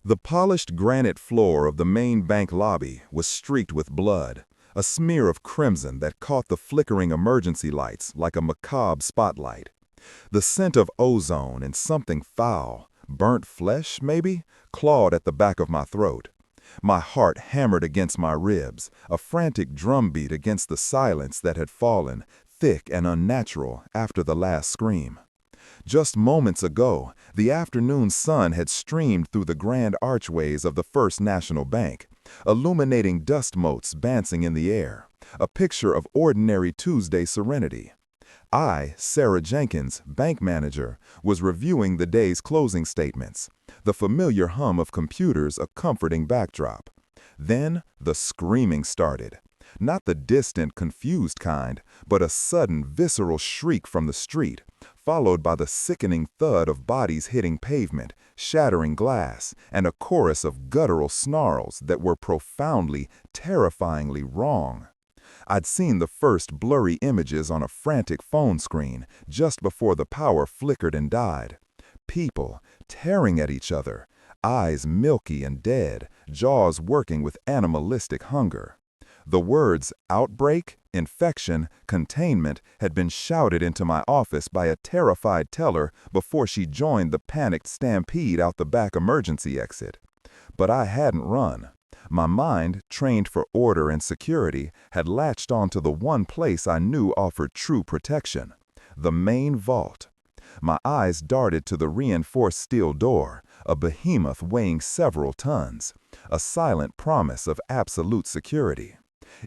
The polished granite floor of the main bank lobby was streaked with blood, a smear of crimson that caught the flickering emergency lights like a macabre spotlight. The scent of ozone and something foul, burnt flesh maybe, clawed at the back of my throat. My heart hammered against my ribs, a frantic drumbeat against the silence that had fallen, thick and unnatural, after the last scream. Just moments ago, the afternoon sun had streamed through the grand archways of the First National Bank, illuminating dust motes dancing in the air, a picture of ordinary Tuesday serenity. I, Sarah Jenkins, bank manager, was reviewing the day's closing statements, the familiar hum of computers a comforting backdrop. Then the screaming started. Not the distant, confused kind, but a sudden, visceral shriek from the street, followed by the sickening thud of bodies hitting pavement, shattering glass, and a chorus of guttural snarls that were profoundly, terrifyingly wrong. I'd seen the first blurry images on a frantic phone screen just before the power flickered and died. People tearing at each other, eyes milky and dead, jaws working with animalistic hunger. The words outbreak, infection, containment had been shouted into my office by a terrified teller before she joined the panicked stampede out the back emergency exit. But I hadn't run. My mind, trained for order and security, had latched onto the one place I knew offered true protection: the main vault. My eyes darted to the reinforced steel door, a behemoth weighing several tons, a silent promise of absolute security.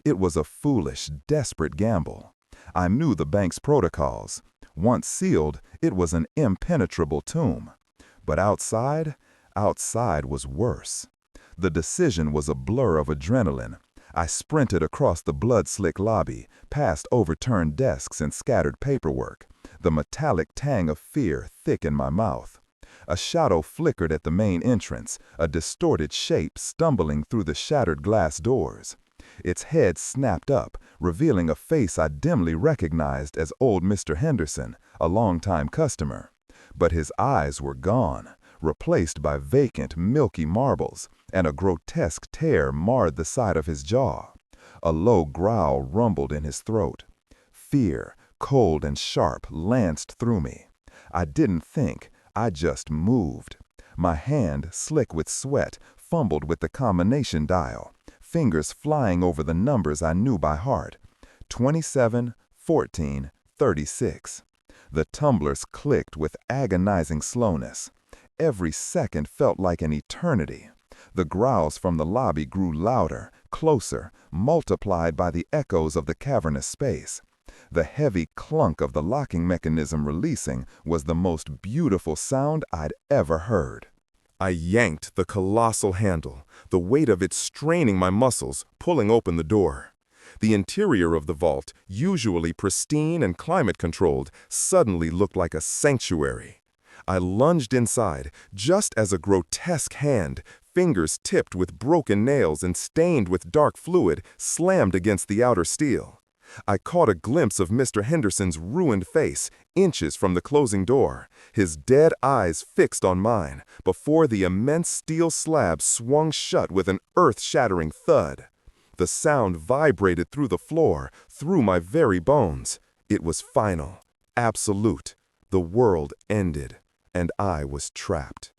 It was a foolish, desperate gamble. I knew the bank's protocols. Once sealed, it was an impenetrable tomb. But outside was worse. The decision was a blur of adrenaline. I sprinted across the blood-slick lobby, past overturned desks and scattered paperwork, the metallic tang of fear thick in my mouth. A shadow flickered at the main entrance, a distorted shape stumbling through the shattered glass doors. Its head snapped up, revealing a face I dimly recognized as old Mr. Henderson, a longtime customer. But his eyes were gone, replaced by vacant, milky marbles, and a grotesque tear marred the side of his jaw. A low growl rumbled in his throat. Fear, cold and sharp, lanced through me. I didn't think, I just moved. My hand, slick with sweat, fumbled with the combination dial, fingers flying over the numbers I knew by heart. 27, 14, 36. The tumblers clicked with agonizing slowness. Every second felt like an eternity. The growls from the lobby grew louder, closer, multiplied by the echoes of the cavernous space. The heavy clunk of the locking mechanism releasing was the most beautiful sound I'd ever heard. I yanked the colossal handle, the weight of it straining my muscles, pulling open the door. The interior of the vault, usually pristine and climate-controlled, suddenly looked like a sanctuary. I lunged inside, just as a grotesque hand, fingers tipped with broken nails and stained with dark fluid, slammed against the outer steel. I caught a glimpse of Mr. Henderson's ruined face, inches from the closing door, his dead eyes fixed on mine, before the immense steel slab swung shut with an earth-shattering thud. The sound vibrated through the floor, through my very bones. It was final, absolute. The world ended, and I was trapped.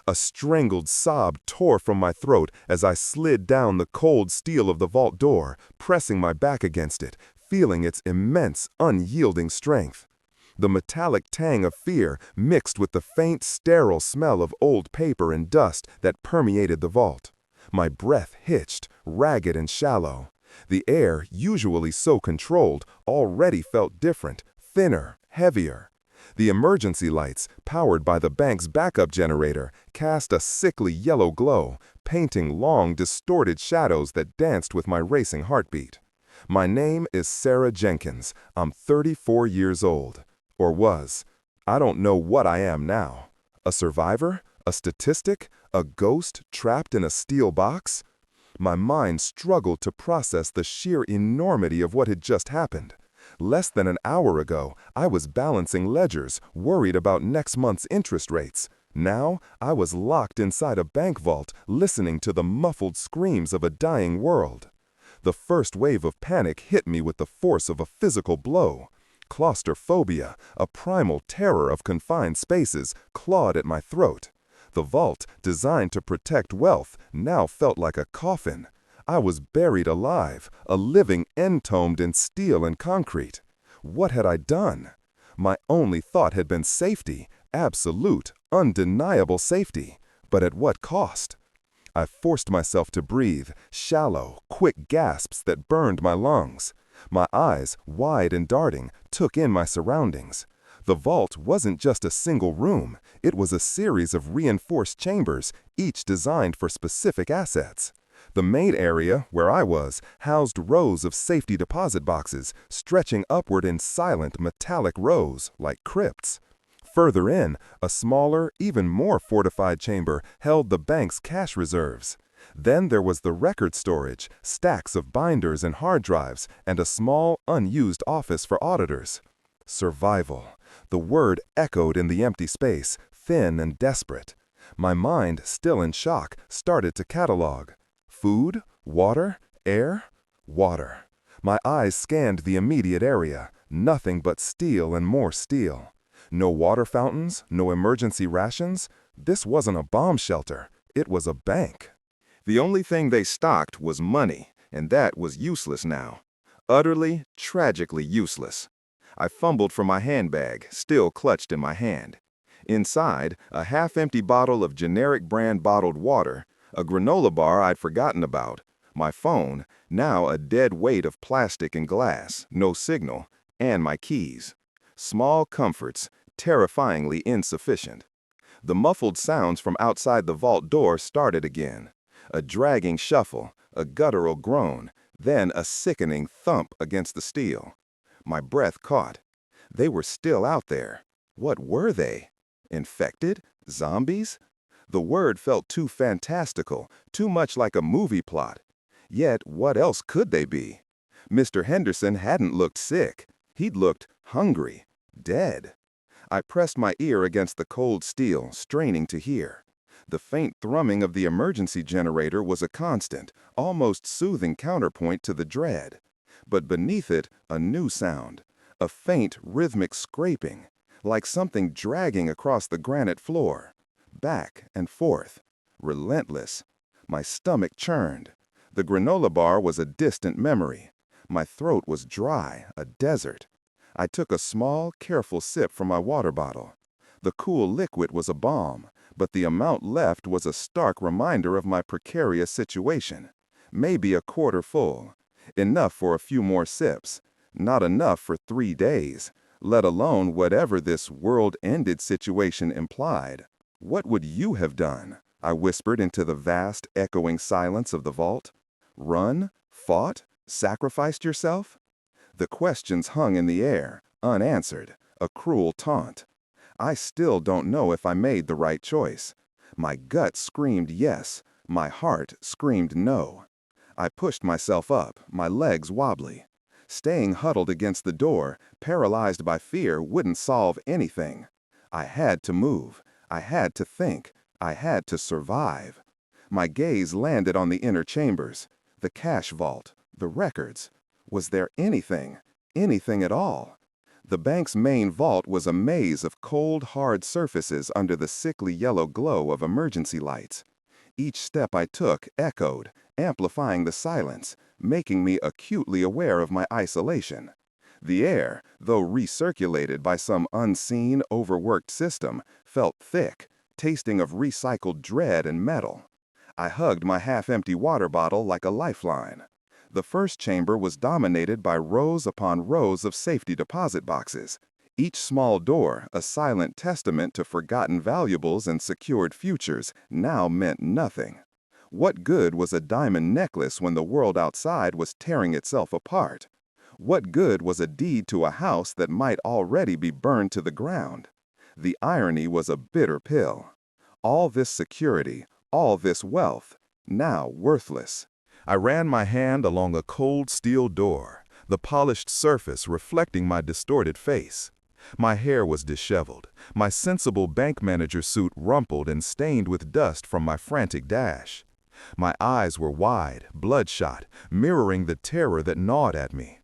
A strangled sob tore from my throat as I slid down the cold steel of the vault door, pressing my back against it, feeling its immense, unyielding strength. The metallic tang of fear mixed with the faint, sterile smell of old paper and dust that permeated the vault. My breath hitched, ragged and shallow. The air, usually so controlled, already felt different, thinner, heavier. The emergency lights, powered by the bank's backup generator, cast a sickly yellow glow, painting long, distorted shadows that danced with my racing heartbeat. My name is Sarah Jenkins. I'm 34 years old. Or was. I don't know what I am now. A survivor? A statistic? A ghost trapped in a steel box? My mind struggled to process the sheer enormity of what had just happened. Less than an hour ago, I was balancing ledgers, worried about next month's interest rates. Now, I was locked inside a bank vault, listening to the muffled screams of a dying world. The first wave of panic hit me with the force of a physical blow. Claustrophobia, a primal terror of confined spaces, clawed at my throat. The vault, designed to protect wealth, now felt like a coffin. I was buried alive, a living entombed in steel and concrete. What had I done? My only thought had been safety, absolute, undeniable safety. But at what cost? I forced myself to breathe, shallow, quick gasps that burned my lungs. My eyes, wide and darting, took in my surroundings. The vault wasn't just a single room. It was a series of reinforced chambers, each designed for specific assets. The main area, where I was, housed rows of safety deposit boxes, stretching upward in silent, metallic rows, like crypts. Further in, a smaller, even more fortified chamber held the bank's cash reserves. Then there was the record storage, stacks of binders and hard drives, and a small, unused office for auditors. Survival. The word echoed in the empty space, thin and desperate. My mind, still in shock, started to catalog. Food? Water? Air? Water. My eyes scanned the immediate area. Nothing but steel and more steel. No water fountains, no emergency rations. This wasn't a bomb shelter. It was a bank. The only thing they stocked was money, and that was useless now. Utterly, tragically useless. I fumbled for my handbag, still clutched in my hand. Inside, a half-empty bottle of generic brand bottled water, a granola bar I'd forgotten about, my phone, now a dead weight of plastic and glass, no signal, and my keys. Small comforts, terrifyingly insufficient. The muffled sounds from outside the vault door started again. A dragging shuffle, a guttural groan, then a sickening thump against the steel. My breath caught. They were still out there. What were they? Infected? Zombies? The word felt too fantastical, too much like a movie plot. Yet, what else could they be? Mr. Henderson hadn't looked sick. He'd looked hungry, dead. I pressed my ear against the cold steel, straining to hear. The faint thrumming of the emergency generator was a constant, almost soothing counterpoint to the dread. But beneath it, a new sound, a faint, rhythmic scraping, like something dragging across the granite floor. Back and forth, relentless. My stomach churned. The granola bar was a distant memory. My throat was dry, a desert. I took a small, careful sip from my water bottle. The cool liquid was a balm, but the amount left was a stark reminder of my precarious situation. Maybe a quarter full. Enough for a few more sips. Not enough for 3 days, let alone whatever this world-ended situation implied. What would you have done? I whispered into the vast, echoing silence of the vault. Run? Fought? Sacrificed yourself? The questions hung in the air, unanswered, a cruel taunt. I still don't know if I made the right choice. My gut screamed yes, my heart screamed no. I pushed myself up, my legs wobbly. Staying huddled against the door, paralyzed by fear, wouldn't solve anything. I had to move. I had to think. I had to survive. My gaze landed on the inner chambers, the cash vault, the records. Was there anything at all? The bank's main vault was a maze of cold, hard surfaces under the sickly yellow glow of emergency lights. Each step I took echoed, amplifying the silence, making me acutely aware of my isolation. The air, though recirculated by some unseen, overworked system, felt thick, tasting of recycled dread and metal. I hugged my half-empty water bottle like a lifeline. The first chamber was dominated by rows upon rows of safety deposit boxes. Each small door, a silent testament to forgotten valuables and secured futures, now meant nothing. What good was a diamond necklace when the world outside was tearing itself apart? What good was a deed to a house that might already be burned to the ground? The irony was a bitter pill. All this security, all this wealth, now worthless. I ran my hand along a cold steel door, the polished surface reflecting my distorted face. My hair was disheveled, my sensible bank manager suit rumpled and stained with dust from my frantic dash. My eyes were wide, bloodshot, mirroring the terror that gnawed at me.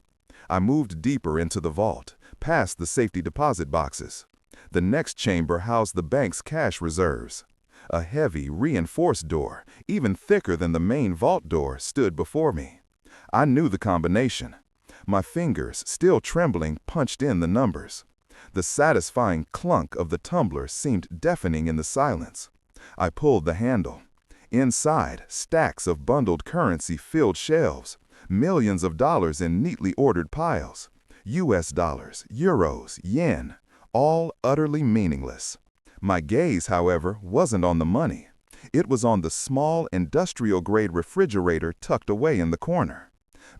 I moved deeper into the vault, past the safety deposit boxes. The next chamber housed the bank's cash reserves. A heavy, reinforced door, even thicker than the main vault door, stood before me. I knew the combination. My fingers, still trembling, punched in the numbers. The satisfying clunk of the tumbler seemed deafening in the silence. I pulled the handle. Inside, stacks of bundled currency filled shelves, millions of dollars in neatly ordered piles. US dollars, euros, yen, all utterly meaningless. My gaze, however, wasn't on the money. It was on the small industrial-grade refrigerator tucked away in the corner.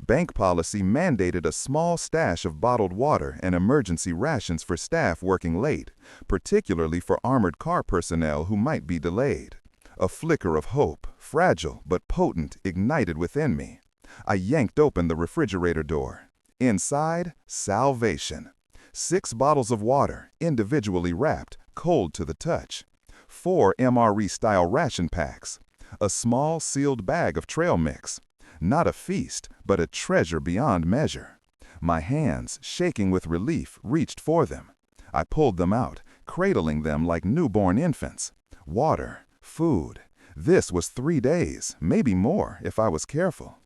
Bank policy mandated a small stash of bottled water and emergency rations for staff working late, particularly for armored car personnel who might be delayed. A flicker of hope, fragile but potent, ignited within me. I yanked open the refrigerator door. Inside, salvation. 6 bottles of water, individually wrapped, cold to the touch. 4 MRE-style ration packs. A small sealed bag of trail mix. Not a feast, but a treasure beyond measure. My hands, shaking with relief, reached for them. I pulled them out, cradling them like newborn infants. Water, food. This was 3 days, maybe more, if I was careful.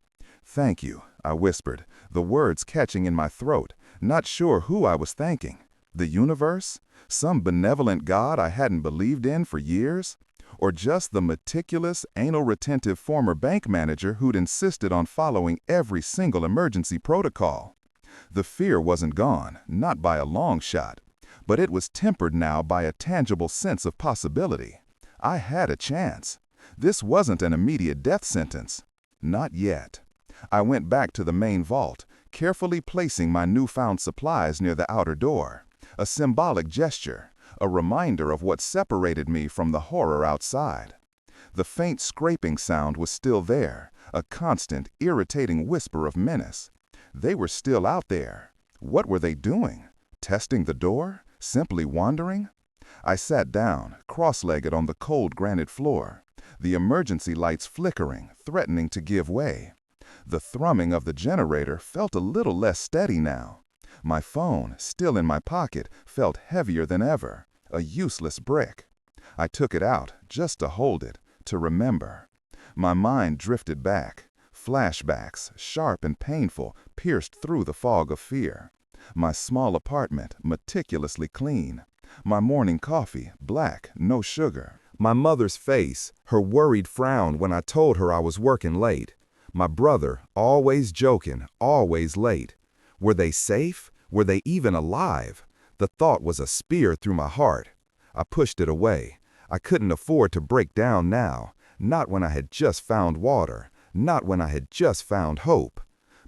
"Thank you," I whispered, the words catching in my throat, not sure who I was thanking. The universe? Some benevolent God I hadn't believed in for years? Or just the meticulous, anal-retentive former bank manager who'd insisted on following every single emergency protocol? The fear wasn't gone, not by a long shot, but it was tempered now by a tangible sense of possibility. I had a chance. This wasn't an immediate death sentence. Not yet. I went back to the main vault, carefully placing my newfound supplies near the outer door. A symbolic gesture, a reminder of what separated me from the horror outside. The faint scraping sound was still there, a constant, irritating whisper of menace. They were still out there. What were they doing? Testing the door? Simply wandering? I sat down, cross-legged on the cold granite floor, the emergency lights flickering, threatening to give way. The thrumming of the generator felt a little less steady now. My phone, still in my pocket, felt heavier than ever, a useless brick. I took it out, just to hold it, to remember. My mind drifted back. Flashbacks, sharp and painful, pierced through the fog of fear. My small apartment, meticulously clean. My morning coffee, black, no sugar. My mother's face, her worried frown when I told her I was working late. My brother, always joking, always late. Were they safe? Were they even alive? The thought was a spear through my heart. I pushed it away. I couldn't afford to break down now, not when I had just found water, not when I had just found hope.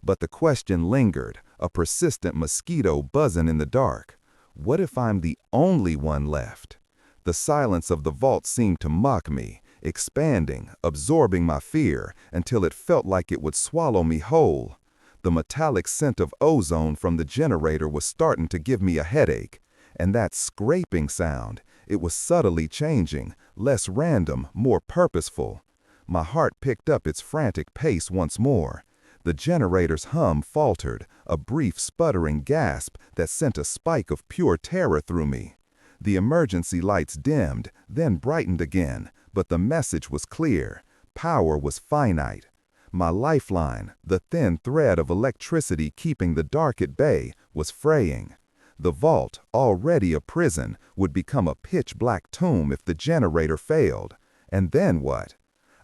But the question lingered, a persistent mosquito buzzing in the dark. What if I'm the only one left? The silence of the vault seemed to mock me, expanding, absorbing my fear until it felt like it would swallow me whole. The metallic scent of ozone from the generator was starting to give me a headache. And that scraping sound, it was subtly changing, less random, more purposeful. My heart picked up its frantic pace once more. The generator's hum faltered, a brief sputtering gasp that sent a spike of pure terror through me. The emergency lights dimmed, then brightened again, but the message was clear. Power was finite. My lifeline, the thin thread of electricity keeping the dark at bay, was fraying. The vault, already a prison, would become a pitch-black tomb if the generator failed. And then what?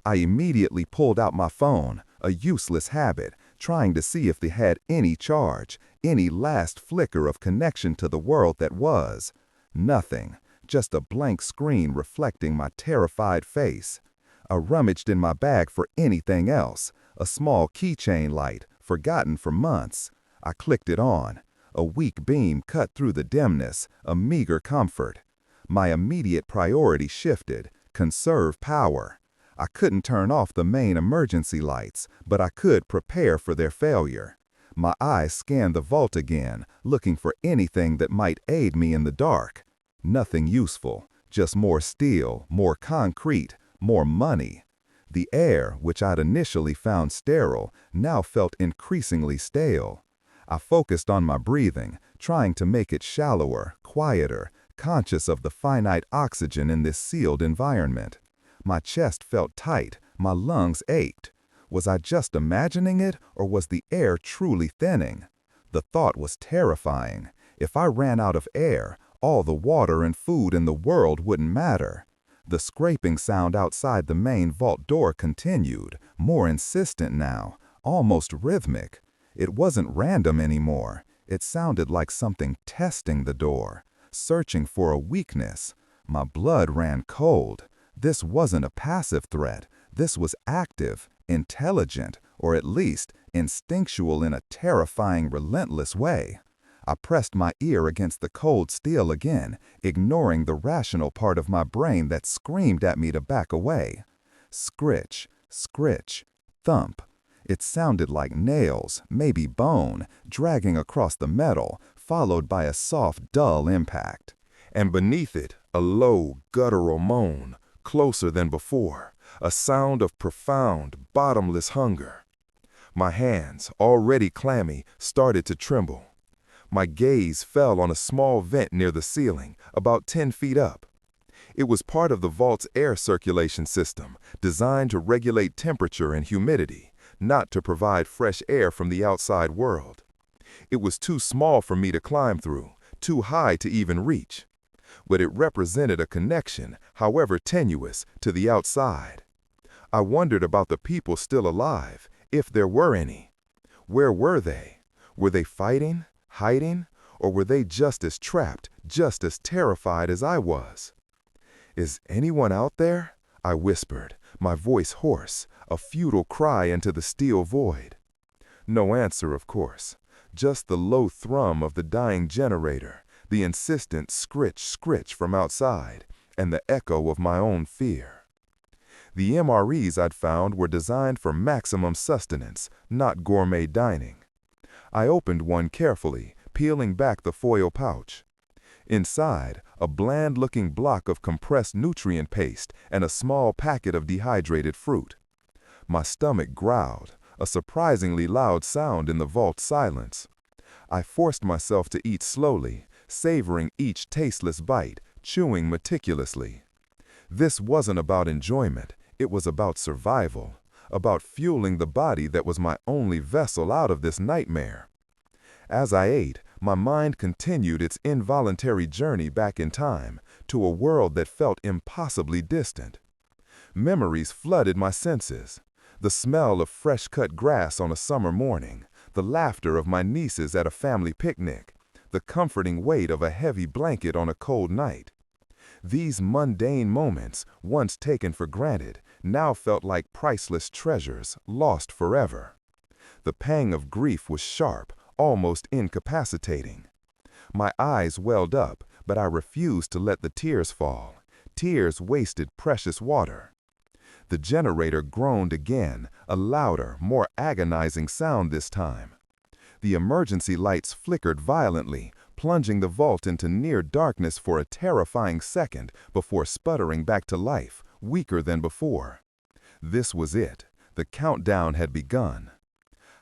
I immediately pulled out my phone, a useless habit, trying to see if they had any charge, any last flicker of connection to the world that was. Nothing, just a blank screen reflecting my terrified face. I rummaged in my bag for anything else, a small keychain light, forgotten for months. I clicked it on. A weak beam cut through the dimness, a meager comfort. My immediate priority shifted, conserve power. I couldn't turn off the main emergency lights, but I could prepare for their failure. My eyes scanned the vault again, looking for anything that might aid me in the dark. Nothing useful, just more steel, more concrete, more money. The air, which I'd initially found sterile, now felt increasingly stale. I focused on my breathing, trying to make it shallower, quieter, conscious of the finite oxygen in this sealed environment. My chest felt tight, my lungs ached. Was I just imagining it, or was the air truly thinning? The thought was terrifying. If I ran out of air, all the water and food in the world wouldn't matter. The scraping sound outside the main vault door continued, more insistent now, almost rhythmic. It wasn't random anymore. It sounded like something testing the door, searching for a weakness. My blood ran cold. This wasn't a passive threat. This was active, intelligent, or at least instinctual in a terrifying, relentless way. I pressed my ear against the cold steel again, ignoring the rational part of my brain that screamed at me to back away. Scritch, scritch, thump. It sounded like nails, maybe bone, dragging across the metal, followed by a soft, dull impact. And beneath it, a low, guttural moan, closer than before, a sound of profound, bottomless hunger. My hands, already clammy, started to tremble. My gaze fell on a small vent near the ceiling, about 10 feet up. It was part of the vault's air circulation system, designed to regulate temperature and humidity, not to provide fresh air from the outside world. It was too small for me to climb through, too high to even reach. But it represented a connection, however tenuous, to the outside. I wondered about the people still alive, if there were any. Where were they? Were they fighting, hiding, or were they just as trapped, just as terrified as I was? "Is anyone out there?" I whispered, my voice hoarse, a futile cry into the steel void. No answer, of course, just the low thrum of the dying generator, the insistent scritch, scritch from outside, and the echo of my own fear. The MREs I'd found were designed for maximum sustenance, not gourmet dining. I opened one carefully, peeling back the foil pouch. Inside, a bland-looking block of compressed nutrient paste and a small packet of dehydrated fruit. My stomach growled, a surprisingly loud sound in the vault silence. I forced myself to eat slowly, savoring each tasteless bite, chewing meticulously. This wasn't about enjoyment, it was about survival, about fueling the body that was my only vessel out of this nightmare. As I ate, my mind continued its involuntary journey back in time to a world that felt impossibly distant. Memories flooded my senses. The smell of fresh-cut grass on a summer morning, the laughter of my nieces at a family picnic, the comforting weight of a heavy blanket on a cold night. These mundane moments, once taken for granted, now felt like priceless treasures, lost forever. The pang of grief was sharp, almost incapacitating. My eyes welled up, but I refused to let the tears fall. Tears wasted precious water. The generator groaned again, a louder, more agonizing sound this time. The emergency lights flickered violently, plunging the vault into near darkness for a terrifying second before sputtering back to life, weaker than before. This was it. The countdown had begun.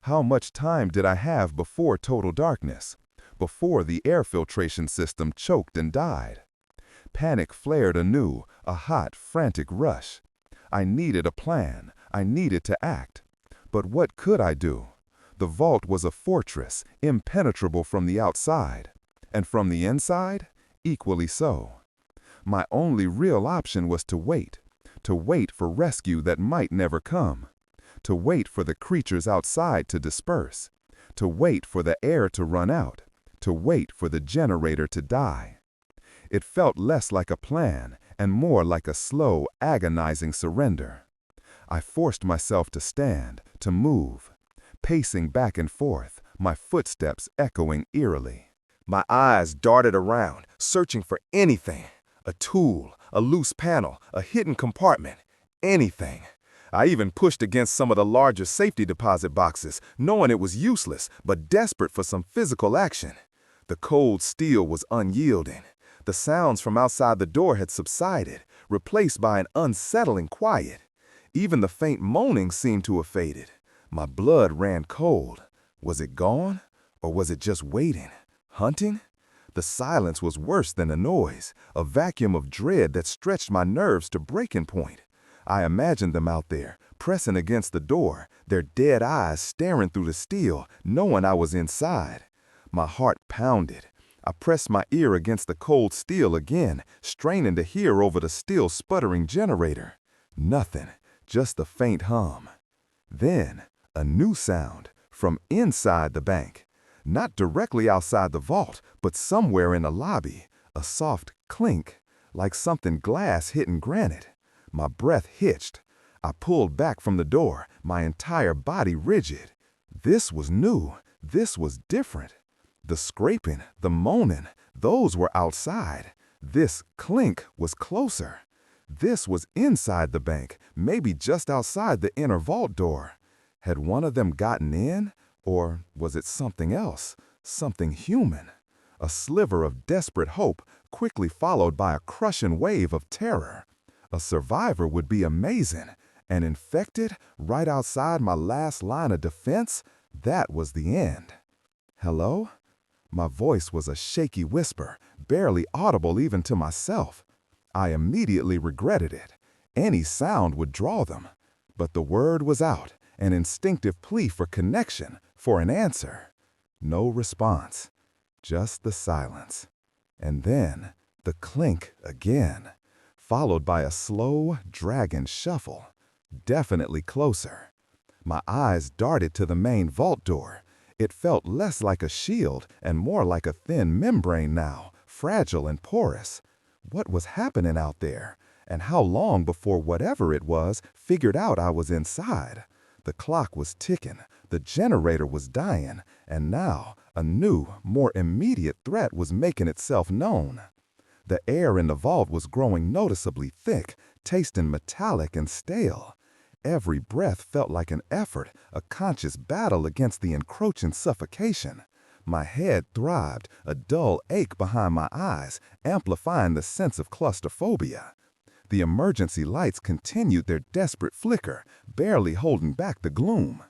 How much time did I have before total darkness? Before the air filtration system choked and died? Panic flared anew, a hot, frantic rush. I needed a plan. I needed to act. But what could I do? The vault was a fortress, impenetrable from the outside. And from the inside, equally so. My only real option was to wait for rescue that might never come. To wait for the creatures outside to disperse, to wait for the air to run out, to wait for the generator to die. It felt less like a plan and more like a slow, agonizing surrender. I forced myself to stand, to move, pacing back and forth, my footsteps echoing eerily. My eyes darted around, searching for anything, a tool, a loose panel, a hidden compartment, anything. I even pushed against some of the larger safety deposit boxes, knowing it was useless, but desperate for some physical action. The cold steel was unyielding. The sounds from outside the door had subsided, replaced by an unsettling quiet. Even the faint moaning seemed to have faded. My blood ran cold. Was it gone? Or was it just waiting? Hunting? The silence was worse than the noise, a vacuum of dread that stretched my nerves to breaking point. I imagined them out there, pressing against the door, their dead eyes staring through the steel, knowing I was inside. My heart pounded. I pressed my ear against the cold steel again, straining to hear over the still sputtering generator. Nothing, just the faint hum. Then, a new sound, from inside the bank. Not directly outside the vault, but somewhere in the lobby. A soft clink, like something glass hitting granite. My breath hitched. I pulled back from the door, my entire body rigid. This was new. This was different. The scraping, the moaning, those were outside. This clink was closer. This was inside the bank, maybe just outside the inner vault door. Had one of them gotten in? Or was it something else, something human? A sliver of desperate hope, quickly followed by a crushing wave of terror. A survivor would be amazing. An infected, right outside my last line of defense? That was the end. Hello? My voice was a shaky whisper, barely audible even to myself. I immediately regretted it. Any sound would draw them. But the word was out, an instinctive plea for connection, for an answer. No response, just the silence. And then the clink again, followed by a slow, dragging shuffle, definitely closer. My eyes darted to the main vault door. It felt less like a shield and more like a thin membrane now, fragile and porous. What was happening out there? And how long before whatever it was figured out I was inside? The clock was ticking, the generator was dying, and now a new, more immediate threat was making itself known. The air in the vault was growing noticeably thick, tasting metallic and stale. Every breath felt like an effort, a conscious battle against the encroaching suffocation. My head throbbed, a dull ache behind my eyes, amplifying the sense of claustrophobia. The emergency lights continued their desperate flicker, barely holding back the gloom.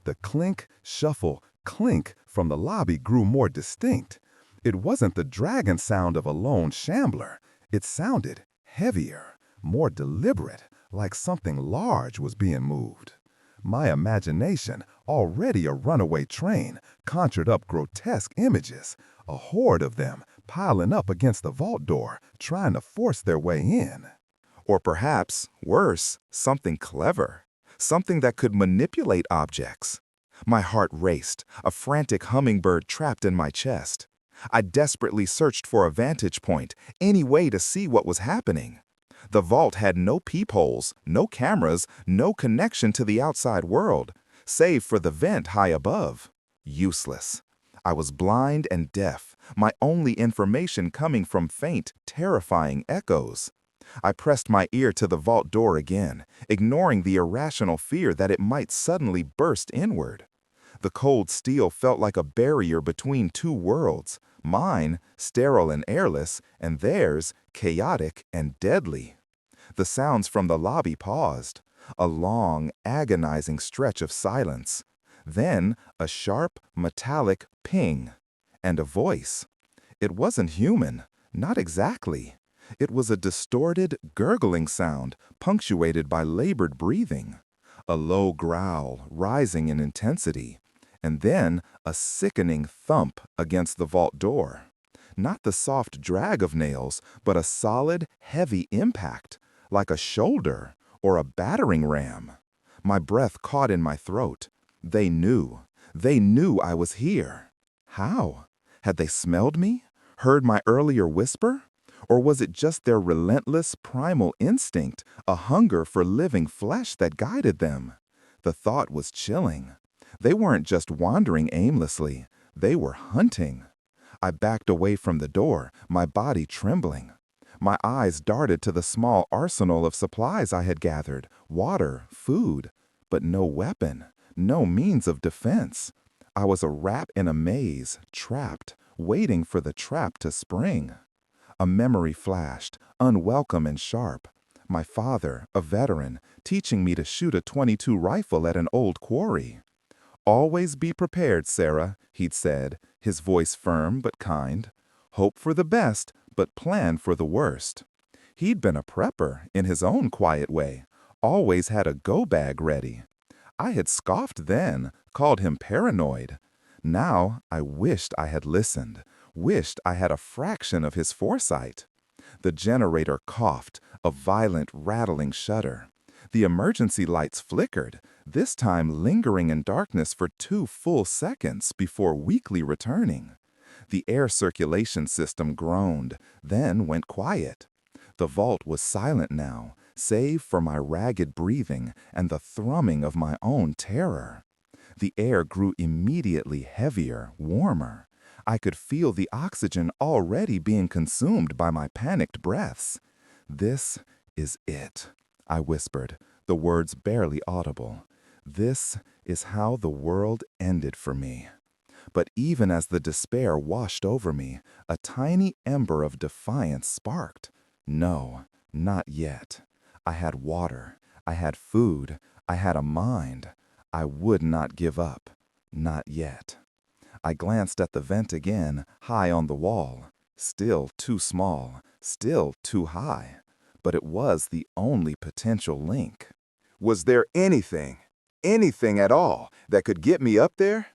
The clink, shuffle, clink from the lobby grew more distinct. It wasn't the dragging sound of a lone shambler. It sounded heavier, more deliberate, like something large was being moved. My imagination, already a runaway train, conjured up grotesque images, a horde of them piling up against the vault door, trying to force their way in. Or perhaps, worse, something clever, something that could manipulate objects. My heart raced, a frantic hummingbird trapped in my chest. I desperately searched for a vantage point, any way to see what was happening. The vault had no peepholes, no cameras, no connection to the outside world, save for the vent high above. Useless. I was blind and deaf, my only information coming from faint, terrifying echoes. I pressed my ear to the vault door again, ignoring the irrational fear that it might suddenly burst inward. The cold steel felt like a barrier between two worlds, mine, sterile and airless, and theirs, chaotic and deadly. The sounds from the lobby paused, a long, agonizing stretch of silence. Then a sharp, metallic ping, and a voice. It wasn't human, not exactly. It was a distorted, gurgling sound, punctuated by labored breathing. A low growl, rising in intensity, and then a sickening thump against the vault door. Not the soft drag of nails, but a solid, heavy impact, like a shoulder or a battering ram. My breath caught in my throat. They knew I was here. How? Had they smelled me? Heard my earlier whisper? Or was it just their relentless, primal instinct, a hunger for living flesh that guided them? The thought was chilling. They weren't just wandering aimlessly. They were hunting. I backed away from the door, my body trembling. My eyes darted to the small arsenal of supplies I had gathered, water, food, but no weapon, no means of defense. I was a rat in a maze, trapped, waiting for the trap to spring. A memory flashed, unwelcome and sharp. My father, a veteran, teaching me to shoot a .22 rifle at an old quarry. "Always be prepared, Sarah," he'd said, his voice firm but kind. "Hope for the best, but plan for the worst." He'd been a prepper in his own quiet way, always had a go-bag ready. I had scoffed then, called him paranoid. Now I wished I had listened, wished I had a fraction of his foresight. The generator coughed, a violent rattling shudder. The emergency lights flickered, this time lingering in darkness for 2 full seconds before weakly returning. The air circulation system groaned, then went quiet. The vault was silent now, save for my ragged breathing and the thrumming of my own terror. The air grew immediately heavier, warmer. I could feel the oxygen already being consumed by my panicked breaths. "This is it," I whispered, the words barely audible. "This is how the world ended for me." But even as the despair washed over me, a tiny ember of defiance sparked. No, not yet. I had water, I had food, I had a mind. I would not give up. Not yet. I glanced at the vent again, high on the wall. Still too small, still too high. But it was the only potential link. Was there anything at all, that could get me up there?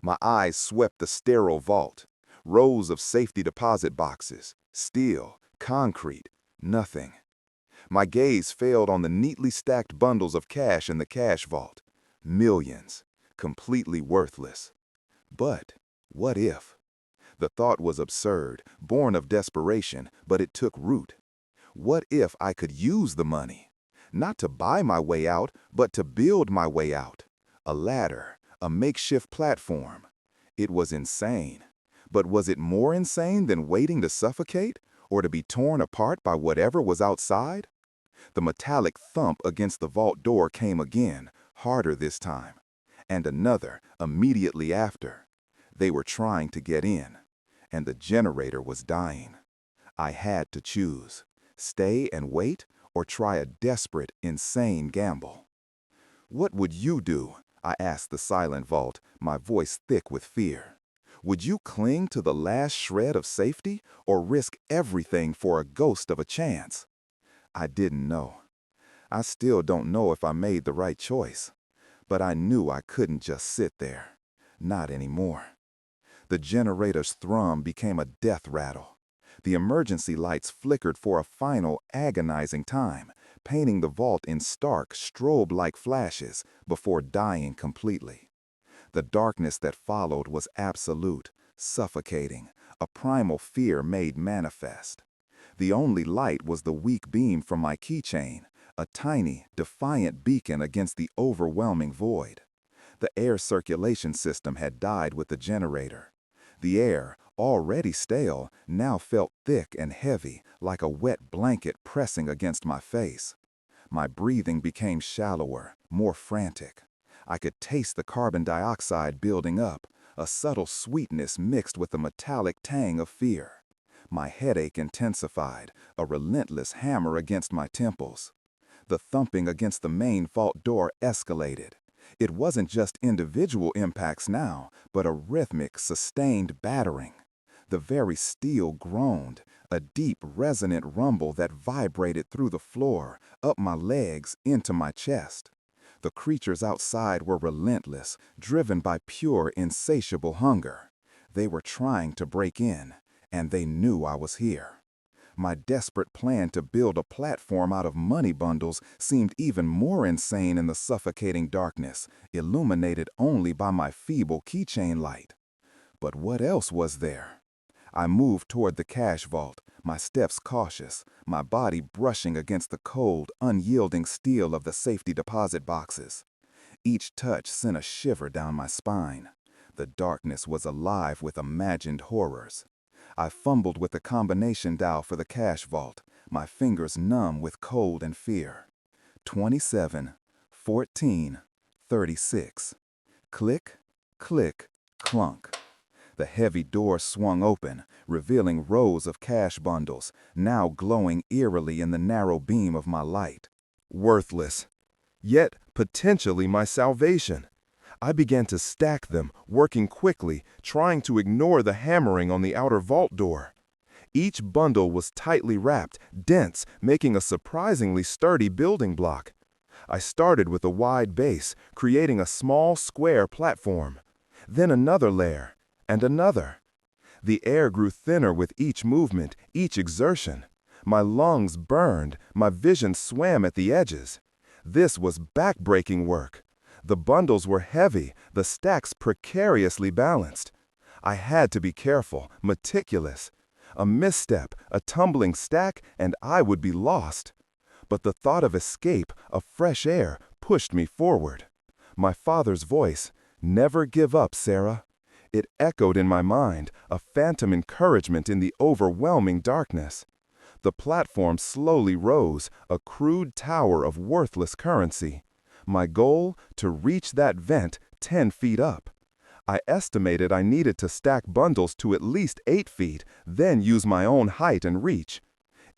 My eyes swept the sterile vault. Rows of safety deposit boxes, steel, concrete, nothing. My gaze failed on the neatly stacked bundles of cash in the cash vault. Millions, completely worthless. But what if? The thought was absurd, born of desperation, but it took root. What if I could use the money? Not to buy my way out, but to build my way out. A ladder, a makeshift platform. It was insane. But was it more insane than waiting to suffocate, or to be torn apart by whatever was outside? The metallic thump against the vault door came again, harder this time. And another, immediately after. They were trying to get in, and the generator was dying. I had to choose. Stay and wait, or try a desperate, insane gamble. "What would you do?" I asked the silent vault, my voice thick with fear. "Would you cling to the last shred of safety, or risk everything for a ghost of a chance?" I didn't know. I still don't know if I made the right choice. But I knew I couldn't just sit there. Not anymore. The generator's thrum became a death rattle. The emergency lights flickered for a final, agonizing time, painting the vault in stark, strobe-like flashes before dying completely. The darkness that followed was absolute, suffocating, a primal fear made manifest. The only light was the weak beam from my keychain, a tiny, defiant beacon against the overwhelming void. The air circulation system had died with the generator. The air, already stale, now felt thick and heavy, like a wet blanket pressing against my face. My breathing became shallower, more frantic. I could taste the carbon dioxide building up, a subtle sweetness mixed with the metallic tang of fear. My headache intensified, a relentless hammer against my temples. The thumping against the main vault door escalated. It wasn't just individual impacts now, but a rhythmic, sustained battering. The very steel groaned, a deep, resonant rumble that vibrated through the floor, up my legs, into my chest. The creatures outside were relentless, driven by pure, insatiable hunger. They were trying to break in, and they knew I was here. My desperate plan to build a platform out of money bundles seemed even more insane in the suffocating darkness, illuminated only by my feeble keychain light. But what else was there? I moved toward the cash vault, my steps cautious, my body brushing against the cold, unyielding steel of the safety deposit boxes. Each touch sent a shiver down my spine. The darkness was alive with imagined horrors. I fumbled with the combination dial for the cash vault, my fingers numb with cold and fear. 27, 14, 36. Click, click, clunk. The heavy door swung open, revealing rows of cash bundles, now glowing eerily in the narrow beam of my light. Worthless, yet potentially my salvation. I began to stack them, working quickly, trying to ignore the hammering on the outer vault door. Each bundle was tightly wrapped, dense, making a surprisingly sturdy building block. I started with a wide base, creating a small square platform. Then another layer, and another. The air grew thinner with each movement, each exertion. My lungs burned, my vision swam at the edges. This was back-breaking work. The bundles were heavy, the stacks precariously balanced. I had to be careful, meticulous. A misstep, a tumbling stack, and I would be lost. But the thought of escape, of fresh air, pushed me forward. My father's voice, "Never give up, Sarah." It echoed in my mind, a phantom encouragement in the overwhelming darkness. The platform slowly rose, a crude tower of worthless currency. My goal, to reach that vent 10 feet up. I estimated I needed to stack bundles to at least 8 feet, then use my own height and reach.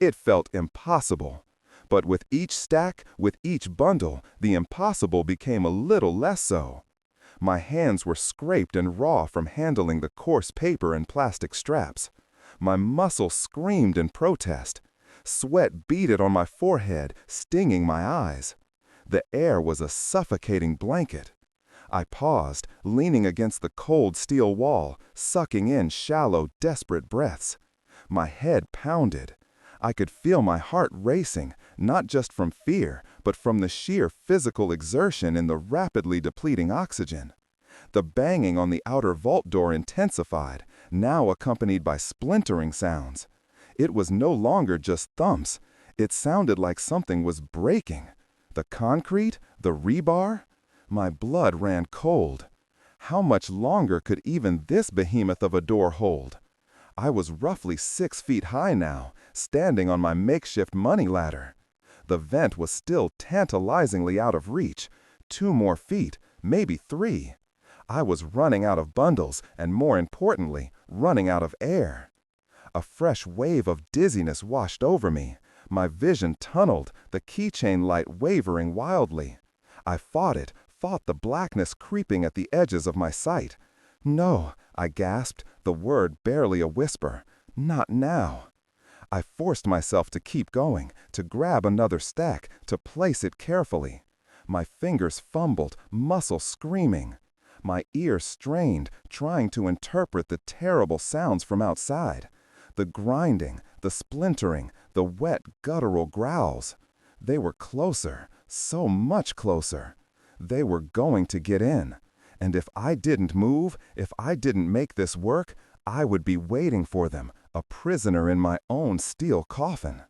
It felt impossible. But with each stack, with each bundle, the impossible became a little less so. My hands were scraped and raw from handling the coarse paper and plastic straps. My muscles screamed in protest. Sweat beaded on my forehead, stinging my eyes. The air was a suffocating blanket. I paused, leaning against the cold steel wall, sucking in shallow, desperate breaths. My head pounded. I could feel my heart racing, not just from fear, but from the sheer physical exertion in the rapidly depleting oxygen. The banging on the outer vault door intensified, now accompanied by splintering sounds. It was no longer just thumps. It sounded like something was breaking. The concrete, the rebar. My blood ran cold. How much longer could even this behemoth of a door hold? I was roughly 6 feet high now, standing on my makeshift money ladder. The vent was still tantalizingly out of reach. 2 more feet, maybe 3. I was running out of bundles, and more importantly, running out of air. A fresh wave of dizziness washed over me. My vision tunneled, the keychain light wavering wildly. I fought it, fought the blackness creeping at the edges of my sight. "No," I gasped, the word barely a whisper. "Not now." I forced myself to keep going, to grab another stack, to place it carefully. My fingers fumbled, muscles screaming. My ears strained, trying to interpret the terrible sounds from outside. The grinding, the splintering, the wet, guttural growls. They were closer, so much closer. They were going to get in. And if I didn't move, if I didn't make this work, I would be waiting for them, a prisoner in my own steel coffin.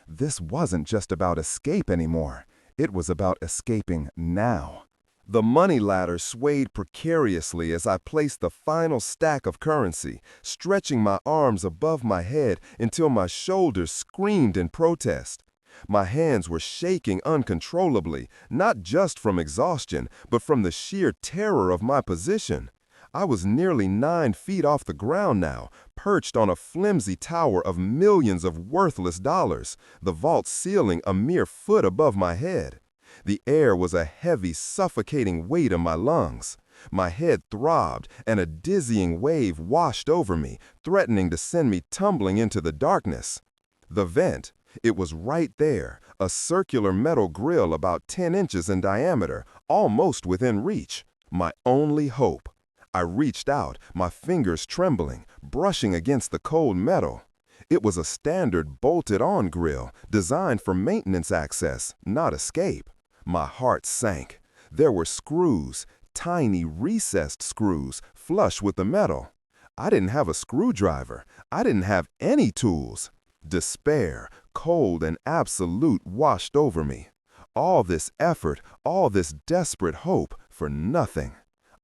This wasn't just about escape anymore. It was about escaping now. The money ladder swayed precariously as I placed the final stack of currency, stretching my arms above my head until my shoulders screamed in protest. My hands were shaking uncontrollably, not just from exhaustion, but from the sheer terror of my position. I was nearly 9 feet off the ground now, perched on a flimsy tower of millions of worthless dollars, the vault ceiling a mere foot above my head. The air was a heavy, suffocating weight in my lungs. My head throbbed, and a dizzying wave washed over me, threatening to send me tumbling into the darkness. The vent, it was right there, a circular metal grill about 10 inches in diameter, almost within reach. My only hope. I reached out, my fingers trembling, brushing against the cold metal. It was a standard bolted-on grill, designed for maintenance access, not escape. My heart sank. There were screws, tiny recessed screws, flush with the metal. I didn't have a screwdriver. I didn't have any tools. Despair, cold and absolute, washed over me. All this effort, all this desperate hope, for nothing.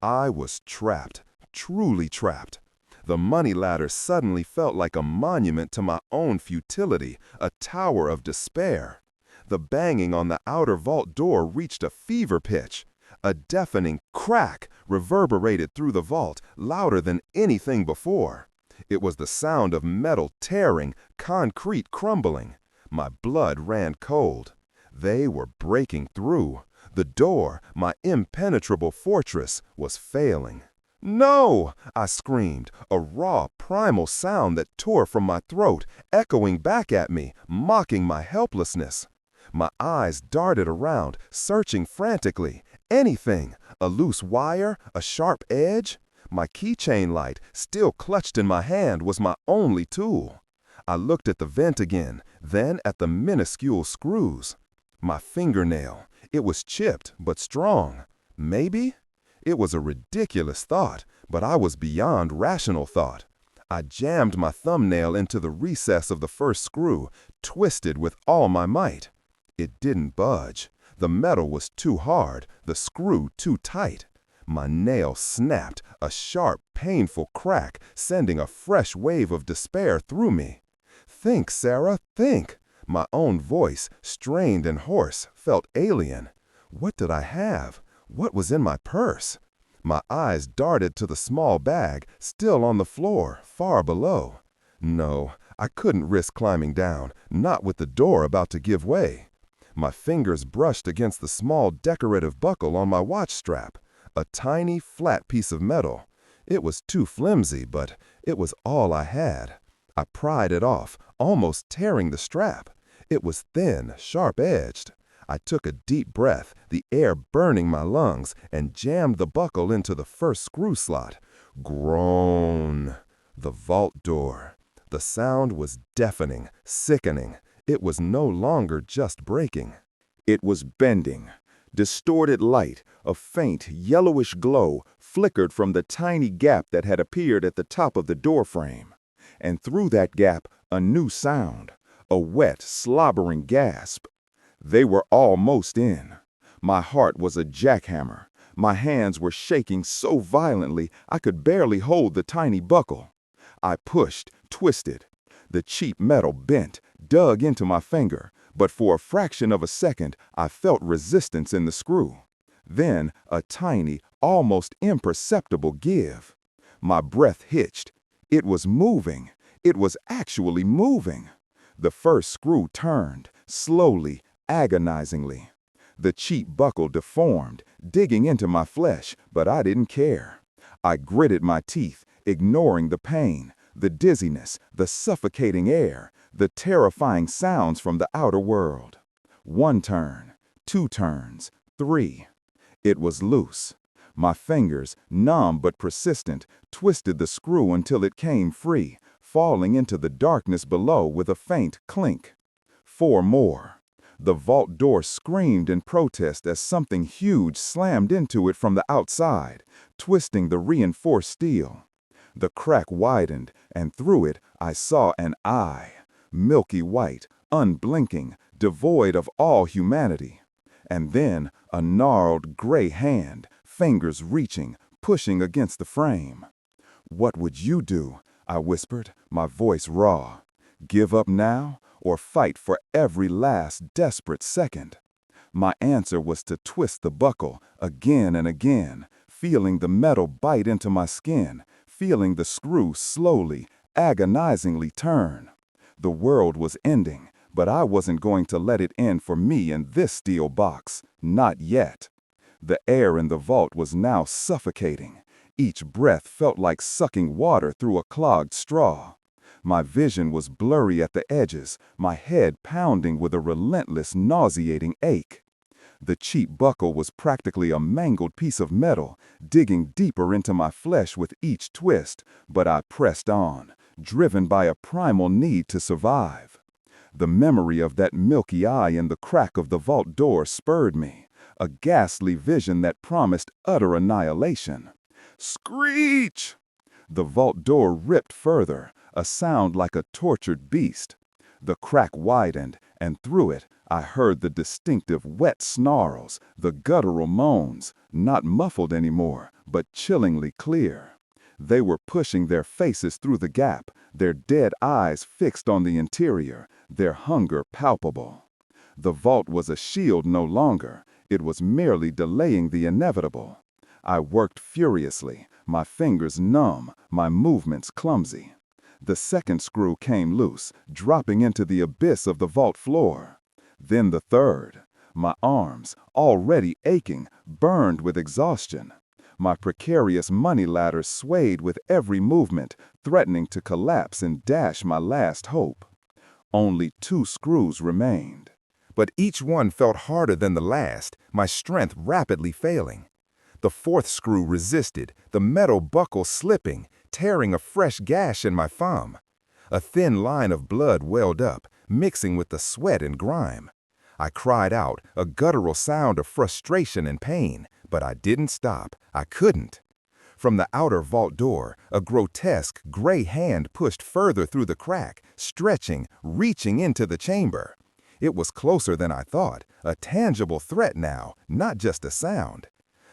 I was trapped, truly trapped. The money ladder suddenly felt like a monument to my own futility, a tower of despair. The banging on the outer vault door reached a fever pitch. A deafening crack reverberated through the vault, louder than anything before. It was the sound of metal tearing, concrete crumbling. My blood ran cold. They were breaking through. The door, my impenetrable fortress, was failing. "No!" I screamed, a raw, primal sound that tore from my throat, echoing back at me, mocking my helplessness. My eyes darted around, searching frantically. Anything, a loose wire, a sharp edge. My keychain light, still clutched in my hand, was my only tool. I looked at the vent again, then at the minuscule screws. My fingernail, it was chipped but strong. Maybe? It was a ridiculous thought, but I was beyond rational thought. I jammed my thumbnail into the recess of the first screw, twisted with all my might. It didn't budge. The metal was too hard, the screw too tight. My nail snapped, a sharp, painful crack, sending a fresh wave of despair through me. "Think, Sarah, think!" My own voice, strained and hoarse, felt alien. What did I have? What was in my purse? My eyes darted to the small bag, still on the floor, far below. No, I couldn't risk climbing down, not with the door about to give way. My fingers brushed against the small decorative buckle on my watch strap, a tiny, flat piece of metal. It was too flimsy, but it was all I had. I pried it off, almost tearing the strap. It was thin, sharp-edged. I took a deep breath, the air burning my lungs, and jammed the buckle into the first screw slot. Groan. The vault door. The sound was deafening, sickening. It was no longer just breaking. It was bending. Distorted light, a faint, yellowish glow, flickered from the tiny gap that had appeared at the top of the doorframe. And through that gap, a new sound, a wet, slobbering gasp. They were almost in. My heart was a jackhammer. My hands were shaking so violently I could barely hold the tiny buckle. I pushed, twisted. The cheap metal bent, dug into my finger, but for a fraction of a second I felt resistance in the screw. Then a tiny, almost imperceptible give. My breath hitched. It was moving. It was actually moving. The first screw turned, slowly, agonizingly. The cheap buckle deformed, digging into my flesh, but I didn't care. I gritted my teeth, ignoring the pain, the dizziness, the suffocating air, the terrifying sounds from the outer world. 1 turn, 2 turns, 3. It was loose. My fingers, numb but persistent, twisted the screw until it came free, falling into the darkness below with a faint clink. 4 more. The vault door screamed in protest as something huge slammed into it from the outside, twisting the reinforced steel. The crack widened, and through it I saw an eye, milky white, unblinking, devoid of all humanity. And then a gnarled gray hand, fingers reaching, pushing against the frame. "What would you do?" I whispered, my voice raw. "Give up now, or fight for every last desperate second?" My answer was to twist the buckle again and again, feeling the metal bite into my skin, feeling the screw slowly, agonizingly turn. The world was ending, but I wasn't going to let it end for me in this steel box, not yet. The air in the vault was now suffocating. Each breath felt like sucking water through a clogged straw. My vision was blurry at the edges, my head pounding with a relentless, nauseating ache. The cheap buckle was practically a mangled piece of metal, digging deeper into my flesh with each twist, but I pressed on, driven by a primal need to survive. The memory of that milky eye in the crack of the vault door spurred me, a ghastly vision that promised utter annihilation. Screech! The vault door ripped further, a sound like a tortured beast. The crack widened, and through it I heard the distinctive wet snarls, the guttural moans, not muffled anymore, but chillingly clear. They were pushing their faces through the gap, their dead eyes fixed on the interior, their hunger palpable. The vault was a shield no longer. It was merely delaying the inevitable. I worked furiously, my fingers numb, my movements clumsy. The second screw came loose, dropping into the abyss of the vault floor. Then the third. My arms, already aching, burned with exhaustion. My precarious money ladder swayed with every movement, threatening to collapse and dash my last hope. Only 2 screws remained. But each one felt harder than the last, my strength rapidly failing. The 4th screw resisted, the metal buckle slipping, tearing a fresh gash in my thumb. A thin line of blood welled up, mixing with the sweat and grime. I cried out, a guttural sound of frustration and pain, but I didn't stop. I couldn't. From the outer vault door, a grotesque gray hand pushed further through the crack, stretching, reaching into the chamber. It was closer than I thought, a tangible threat now, not just a sound.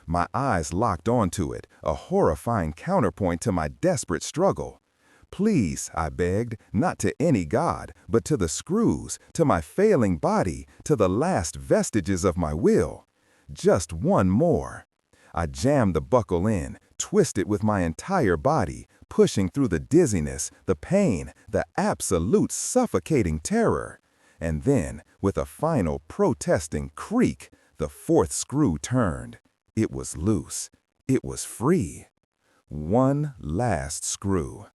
My eyes locked onto it, a horrifying counterpoint to my desperate struggle. Please, I begged, not to any god, but to the screws, to my failing body, to the last vestiges of my will. Just one more. I jammed the buckle in, twisted with my entire body, pushing through the dizziness, the pain, the absolute suffocating terror. And then, with a final protesting creak, the 4th screw turned. It was loose. It was free. One last screw.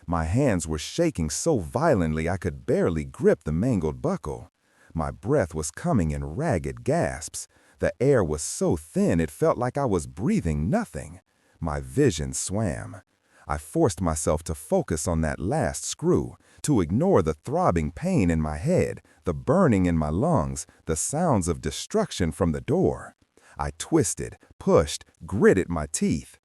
My hands were shaking so violently I could barely grip the mangled buckle. My breath was coming in ragged gasps. The air was so thin it felt like I was breathing nothing. My vision swam. I forced myself to focus on that last screw, to ignore the throbbing pain in my head, the burning in my lungs, the sounds of destruction from the door. I twisted, pushed, gritted my teeth.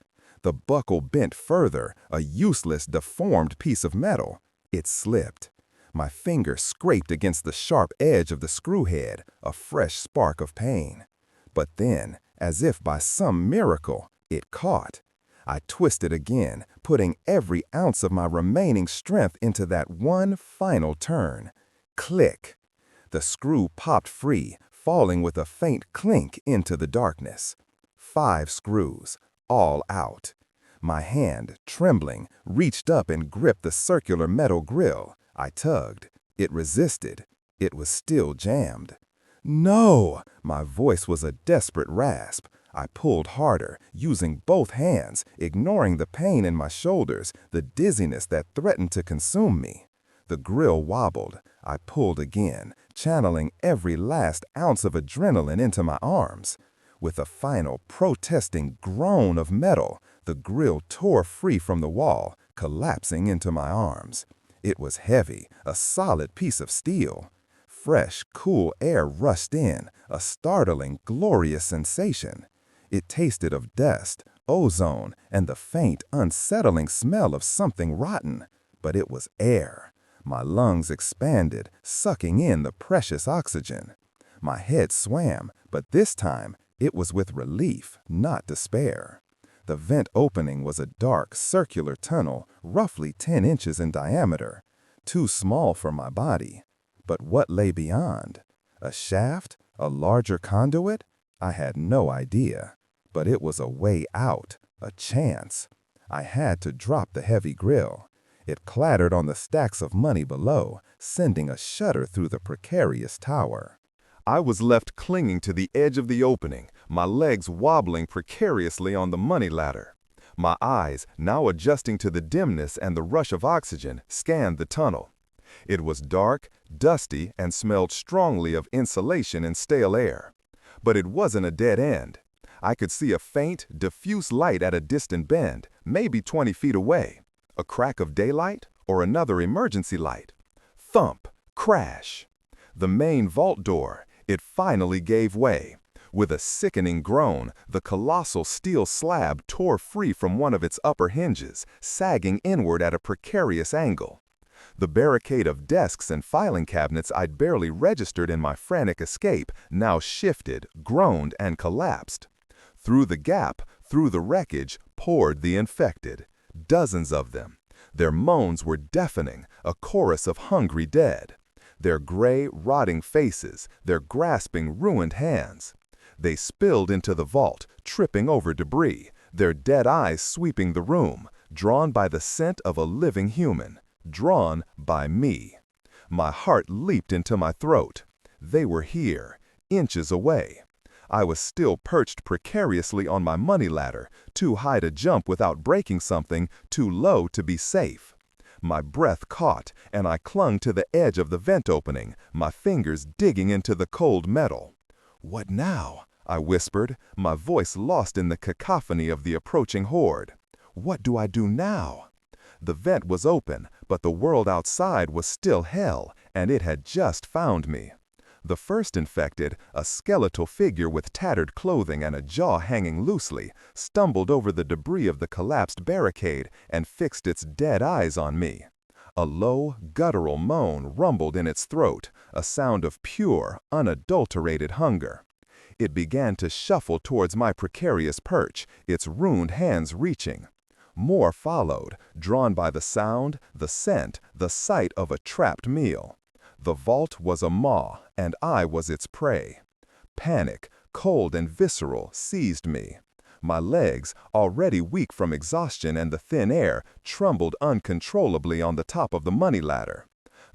The buckle bent further, a useless, deformed piece of metal. It slipped. My finger scraped against the sharp edge of the screw head, a fresh spark of pain. But then, as if by some miracle, it caught. I twisted again, putting every ounce of my remaining strength into that one final turn. Click! The screw popped free, falling with a faint clink into the darkness. 5 screws, all out. My hand, trembling, reached up and gripped the circular metal grill. I tugged. It resisted. It was still jammed. No! My voice was a desperate rasp. I pulled harder, using both hands, ignoring the pain in my shoulders, the dizziness that threatened to consume me. The grill wobbled. I pulled again, channeling every last ounce of adrenaline into my arms. With a final protesting groan of metal, the grill tore free from the wall, collapsing into my arms. It was heavy, a solid piece of steel. Fresh, cool air rushed in, a startling, glorious sensation. It tasted of dust, ozone, and the faint, unsettling smell of something rotten. But it was air. My lungs expanded, sucking in the precious oxygen. My head swam, but this time it was with relief, not despair. The vent opening was a dark, circular tunnel, roughly 10 inches in diameter. Too small for my body. But what lay beyond? A shaft? A larger conduit? I had no idea. But it was a way out, a chance. I had to drop the heavy grill. It clattered on the stacks of money below, sending a shudder through the precarious tower. I was left clinging to the edge of the opening, my legs wobbling precariously on the money ladder. My eyes, now adjusting to the dimness and the rush of oxygen, scanned the tunnel. It was dark, dusty, and smelled strongly of insulation and stale air. But it wasn't a dead end. I could see a faint, diffuse light at a distant bend, maybe 20 feet away. A crack of daylight or another emergency light. Thump, crash. The main vault door, it finally gave way. With a sickening groan, the colossal steel slab tore free from one of its upper hinges, sagging inward at a precarious angle. The barricade of desks and filing cabinets I'd barely registered in my frantic escape now shifted, groaned, and collapsed. Through the gap, through the wreckage, poured the infected. Dozens of them. Their moans were deafening, a chorus of hungry dead. Their gray, rotting faces, their grasping, ruined hands. They spilled into the vault, tripping over debris, their dead eyes sweeping the room, drawn by the scent of a living human, drawn by me. My heart leaped into my throat. They were here, inches away. I was still perched precariously on my money ladder, too high to jump without breaking something, too low to be safe. My breath caught, and I clung to the edge of the vent opening, my fingers digging into the cold metal. "What now?" I whispered, my voice lost in the cacophony of the approaching horde. "What do I do now?" The vent was open, but the world outside was still hell, and it had just found me. The first infected, a skeletal figure with tattered clothing and a jaw hanging loosely, stumbled over the debris of the collapsed barricade and fixed its dead eyes on me. A low, guttural moan rumbled in its throat, a sound of pure, unadulterated hunger. It began to shuffle towards my precarious perch, its ruined hands reaching. More followed, drawn by the sound, the scent, the sight of a trapped meal. The vault was a maw, and I was its prey. Panic, cold and visceral, seized me. My legs, already weak from exhaustion and the thin air, trembled uncontrollably on the top of the money ladder.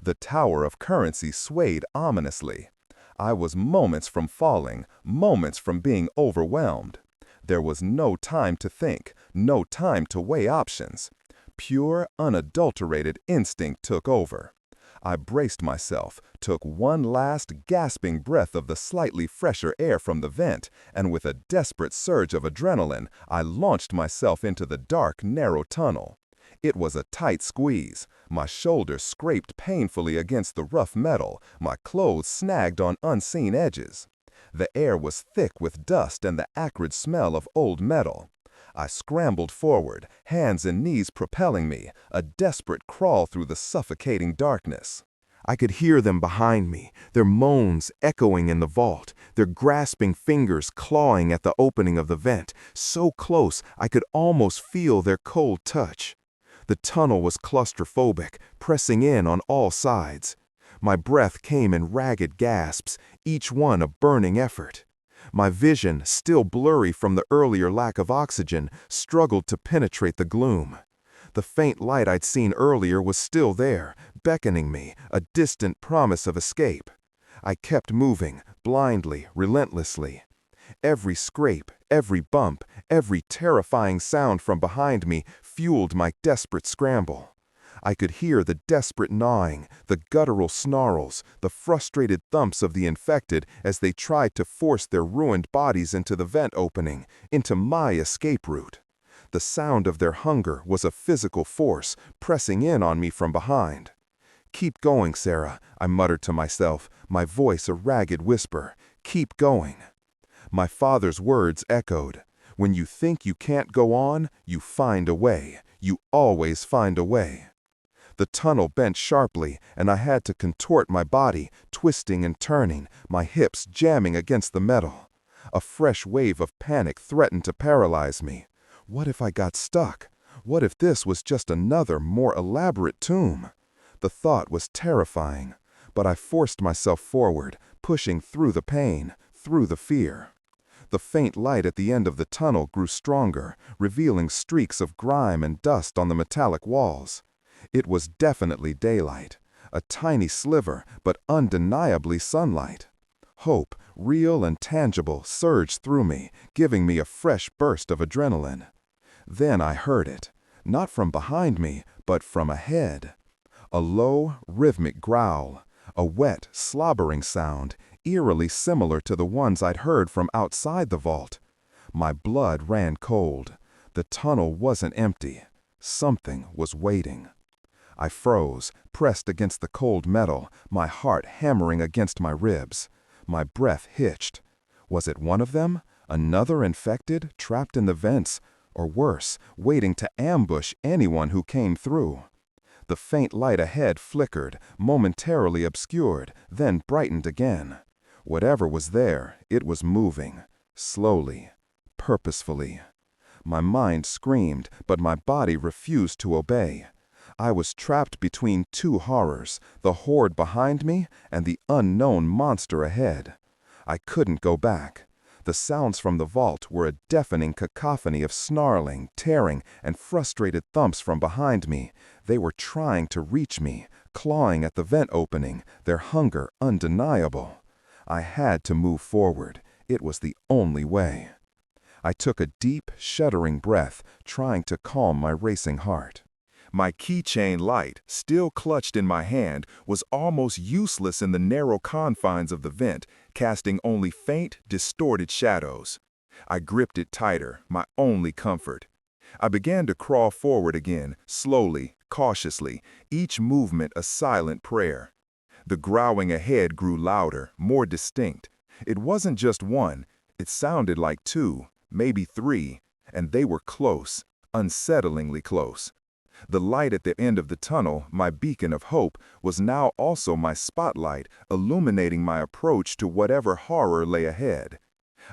The tower of currency swayed ominously. I was moments from falling, moments from being overwhelmed. There was no time to think, no time to weigh options. Pure, unadulterated instinct took over. I braced myself, took one last gasping breath of the slightly fresher air from the vent, and with a desperate surge of adrenaline, I launched myself into the dark, narrow tunnel. It was a tight squeeze. My shoulders scraped painfully against the rough metal, my clothes snagged on unseen edges. The air was thick with dust and the acrid smell of old metal. I scrambled forward, hands and knees propelling me, a desperate crawl through the suffocating darkness. I could hear them behind me, their moans echoing in the vault, their grasping fingers clawing at the opening of the vent, so close I could almost feel their cold touch. The tunnel was claustrophobic, pressing in on all sides. My breath came in ragged gasps, each one a burning effort. My vision, still blurry from the earlier lack of oxygen, struggled to penetrate the gloom. The faint light I'd seen earlier was still there, beckoning me, a distant promise of escape. I kept moving, blindly, relentlessly. Every scrape, every bump, every terrifying sound from behind me fueled my desperate scramble. I could hear the desperate gnawing, the guttural snarls, the frustrated thumps of the infected as they tried to force their ruined bodies into the vent opening, into my escape route. The sound of their hunger was a physical force, pressing in on me from behind. "Keep going, Sarah," I muttered to myself, my voice a ragged whisper. "Keep going." My father's words echoed. "When you think you can't go on, you find a way. You always find a way." The tunnel bent sharply, and I had to contort my body, twisting and turning, my hips jamming against the metal. A fresh wave of panic threatened to paralyze me. What if I got stuck? What if this was just another, more elaborate tomb? The thought was terrifying, but I forced myself forward, pushing through the pain, through the fear. The faint light at the end of the tunnel grew stronger, revealing streaks of grime and dust on the metallic walls. It was definitely daylight, a tiny sliver, but undeniably sunlight. Hope, real and tangible, surged through me, giving me a fresh burst of adrenaline. Then I heard it, not from behind me, but from ahead. A low, rhythmic growl, a wet, slobbering sound, eerily similar to the ones I'd heard from outside the vault. My blood ran cold. The tunnel wasn't empty. Something was waiting. I froze, pressed against the cold metal, my heart hammering against my ribs. My breath hitched. Was it one of them? Another infected, trapped in the vents? Or worse, waiting to ambush anyone who came through? The faint light ahead flickered, momentarily obscured, then brightened again. Whatever was there, it was moving. Slowly. Purposefully. My mind screamed, but my body refused to obey. I was trapped between two horrors, the horde behind me and the unknown monster ahead. I couldn't go back. The sounds from the vault were a deafening cacophony of snarling, tearing, and frustrated thumps from behind me. They were trying to reach me, clawing at the vent opening, their hunger undeniable. I had to move forward. It was the only way. I took a deep, shuddering breath, trying to calm my racing heart. My keychain light, still clutched in my hand, was almost useless in the narrow confines of the vent, casting only faint, distorted shadows. I gripped it tighter, my only comfort. I began to crawl forward again, slowly, cautiously, each movement a silent prayer. The growling ahead grew louder, more distinct. It wasn't just one, it sounded like two, maybe three, and they were close, unsettlingly close. The light at the end of the tunnel, my beacon of hope, was now also my spotlight, illuminating my approach to whatever horror lay ahead.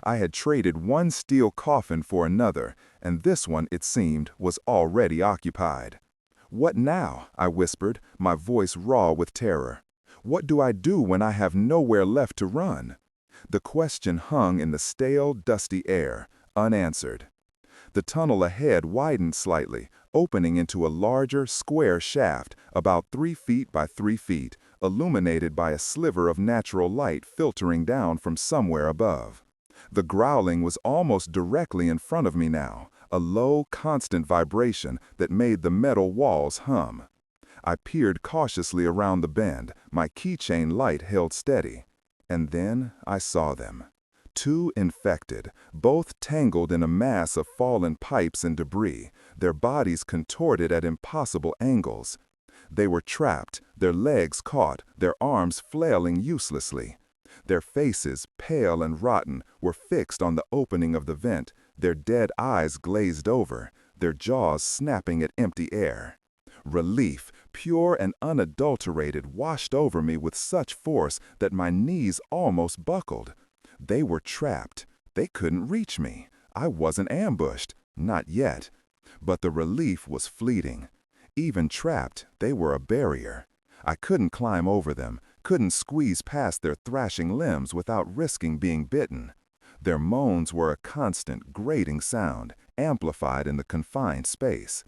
I had traded one steel coffin for another, and this one, it seemed, was already occupied. "What now?" I whispered, my voice raw with terror. "What do I do when I have nowhere left to run?" The question hung in the stale, dusty air, unanswered. The tunnel ahead widened slightly, opening into a larger, square shaft, about 3 feet by 3 feet, illuminated by a sliver of natural light filtering down from somewhere above. The growling was almost directly in front of me now, a low, constant vibration that made the metal walls hum. I peered cautiously around the bend, my keychain light held steady. And then I saw them. 2 infected, both tangled in a mass of fallen pipes and debris, their bodies contorted at impossible angles. They were trapped, their legs caught, their arms flailing uselessly. Their faces, pale and rotten, were fixed on the opening of the vent, their dead eyes glazed over, their jaws snapping at empty air. Relief, pure and unadulterated, washed over me with such force that my knees almost buckled. They were trapped. They couldn't reach me. I wasn't ambushed. Not yet. But the relief was fleeting. Even trapped, they were a barrier. I couldn't climb over them, couldn't squeeze past their thrashing limbs without risking being bitten. Their moans were a constant, grating sound, amplified in the confined space.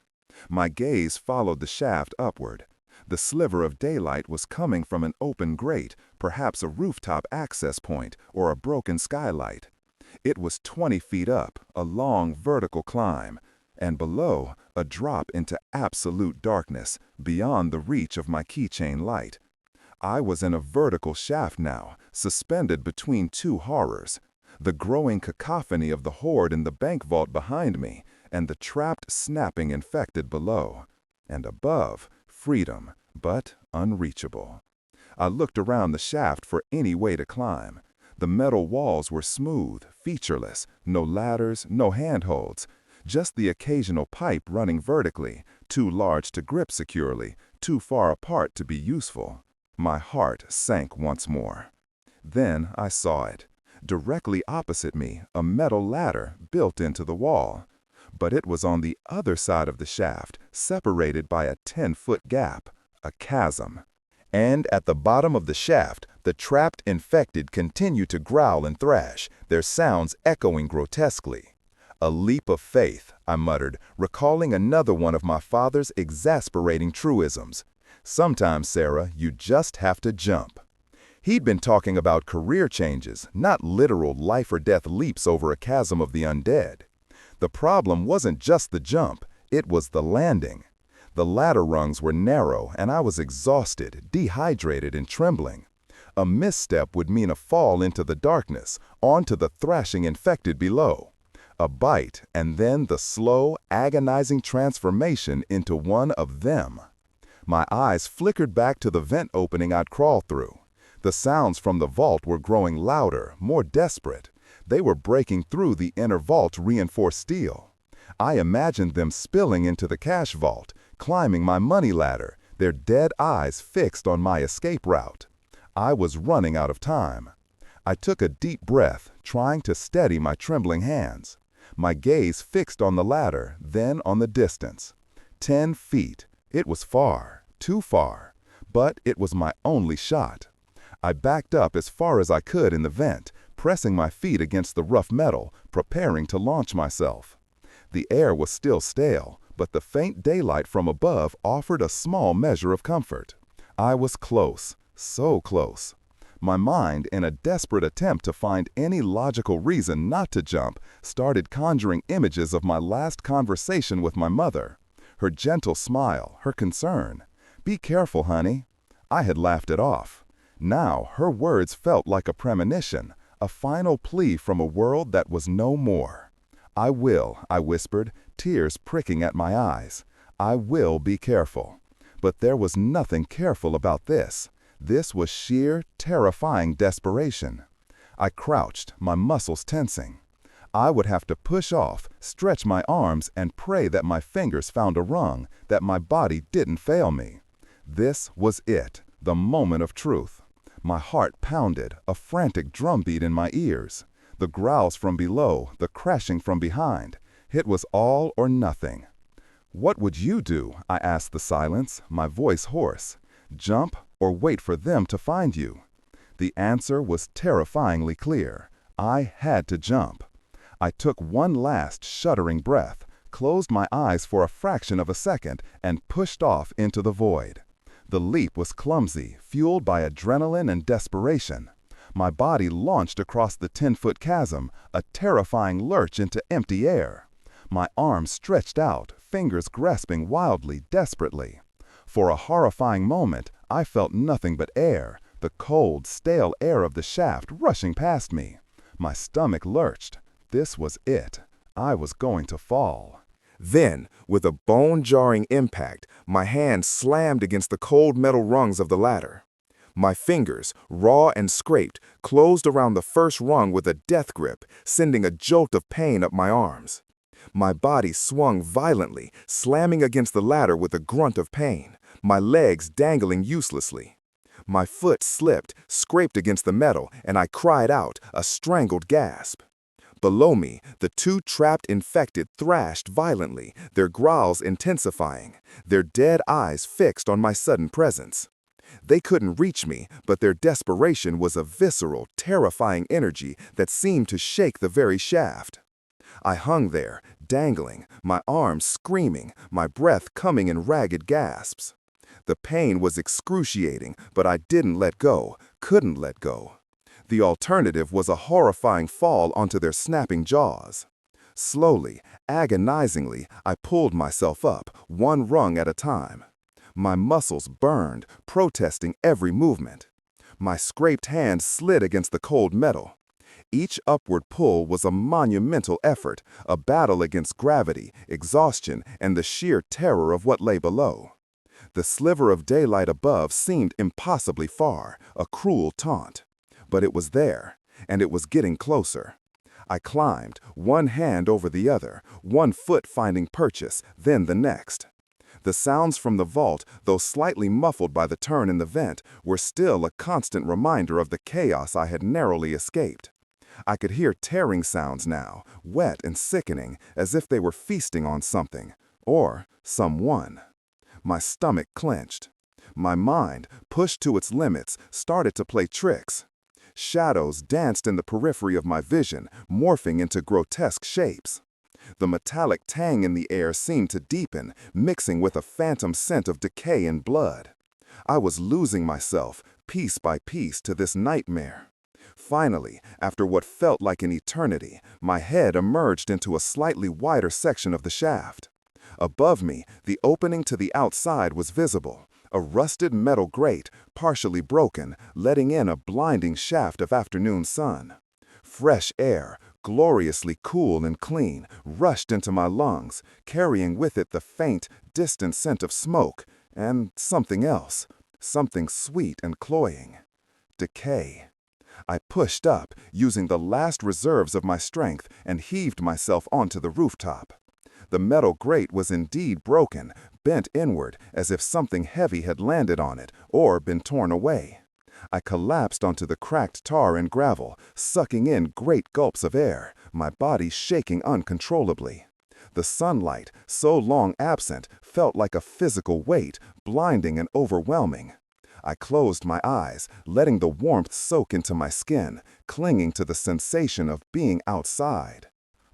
My gaze followed the shaft upward. The sliver of daylight was coming from an open grate, perhaps a rooftop access point or a broken skylight. It was 20 feet up, a long vertical climb, and below, a drop into absolute darkness, beyond the reach of my keychain light. I was in a vertical shaft now, suspended between 2 horrors. The growing cacophony of the horde in the bank vault behind me, and the trapped, snapping infected below. And above, freedom, but unreachable. I looked around the shaft for any way to climb. The metal walls were smooth, featureless, no ladders, no handholds, just the occasional pipe running vertically, too large to grip securely, too far apart to be useful. My heart sank once more. Then I saw it. Directly opposite me, a metal ladder built into the wall. But it was on the other side of the shaft, separated by a 10-foot gap, a chasm. And at the bottom of the shaft, the trapped infected continued to growl and thrash, their sounds echoing grotesquely. "A leap of faith," I muttered, recalling another one of my father's exasperating truisms. "Sometimes, Sarah, you just have to jump." He'd been talking about career changes, not literal life-or-death leaps over a chasm of the undead. The problem wasn't just the jump, it was the landing. The ladder rungs were narrow, and I was exhausted, dehydrated, and trembling. A misstep would mean a fall into the darkness, onto the thrashing infected below. A bite, and then the slow, agonizing transformation into one of them. My eyes flickered back to the vent opening I'd crawled through. The sounds from the vault were growing louder, more desperate. They were breaking through the inner vault's reinforced steel. I imagined them spilling into the cash vault, climbing my money ladder, their dead eyes fixed on my escape route. I was running out of time. I took a deep breath, trying to steady my trembling hands. My gaze fixed on the ladder, then on the distance. 10 feet. It was far, too far, but it was my only shot. I backed up as far as I could in the vent, pressing my feet against the rough metal, preparing to launch myself. The air was still stale, but the faint daylight from above offered a small measure of comfort. I was close, so close. My mind, in a desperate attempt to find any logical reason not to jump, started conjuring images of my last conversation with my mother. Her gentle smile, her concern. "Be careful, honey." I had laughed it off. Now her words felt like a premonition, a final plea from a world that was no more. "I will," I whispered, tears pricking at my eyes. "I will be careful." But there was nothing careful about this. This was sheer, terrifying desperation. I crouched, my muscles tensing. I would have to push off, stretch my arms, and pray that my fingers found a rung, that my body didn't fail me. This was it, the moment of truth. My heart pounded, a frantic drumbeat in my ears. The growls from below, the crashing from behind. It was all or nothing. "What would you do?" I asked the silence, my voice hoarse. "Jump or wait for them to find you?" The answer was terrifyingly clear. I had to jump. I took one last shuddering breath, closed my eyes for a fraction of a second, and pushed off into the void. The leap was clumsy, fueled by adrenaline and desperation. My body launched across the 10-foot chasm, a terrifying lurch into empty air. My arms stretched out, fingers grasping wildly, desperately. For a horrifying moment, I felt nothing but air, the cold, stale air of the shaft rushing past me. My stomach lurched. This was it. I was going to fall. Then, with a bone-jarring impact, my hand slammed against the cold metal rungs of the ladder. My fingers, raw and scraped, closed around the first rung with a death grip, sending a jolt of pain up my arms. My body swung violently, slamming against the ladder with a grunt of pain, my legs dangling uselessly. My foot slipped, scraped against the metal, and I cried out, a strangled gasp. Below me, the two trapped infected thrashed violently, their growls intensifying, their dead eyes fixed on my sudden presence. They couldn't reach me, but their desperation was a visceral, terrifying energy that seemed to shake the very shaft. I hung there, dangling, my arms screaming, my breath coming in ragged gasps. The pain was excruciating, but I didn't let go, couldn't let go. The alternative was a horrifying fall onto their snapping jaws. Slowly, agonizingly, I pulled myself up, one rung at a time. My muscles burned, protesting every movement. My scraped hands slid against the cold metal. Each upward pull was a monumental effort, a battle against gravity, exhaustion, and the sheer terror of what lay below. The sliver of daylight above seemed impossibly far, a cruel taunt. But it was there, and it was getting closer. I climbed, one hand over the other, one foot finding purchase, then the next. The sounds from the vault, though slightly muffled by the turn in the vent, were still a constant reminder of the chaos I had narrowly escaped. I could hear tearing sounds now, wet and sickening, as if they were feasting on something, or someone. My stomach clenched. My mind, pushed to its limits, started to play tricks. Shadows danced in the periphery of my vision, morphing into grotesque shapes. The metallic tang in the air seemed to deepen, mixing with a phantom scent of decay and blood. I was losing myself, piece by piece, to this nightmare. Finally, after what felt like an eternity, my head emerged into a slightly wider section of the shaft. Above me, the opening to the outside was visible, a rusted metal grate, partially broken, letting in a blinding shaft of afternoon sun. Fresh air, gloriously cool and clean, rushed into my lungs, carrying with it the faint, distant scent of smoke, and something else, something sweet and cloying. Decay. I pushed up, using the last reserves of my strength, and heaved myself onto the rooftop. The metal grate was indeed broken, bent inward, as if something heavy had landed on it, or been torn away. I collapsed onto the cracked tar and gravel, sucking in great gulps of air, my body shaking uncontrollably. The sunlight, so long absent, felt like a physical weight, blinding and overwhelming. I closed my eyes, letting the warmth soak into my skin, clinging to the sensation of being outside.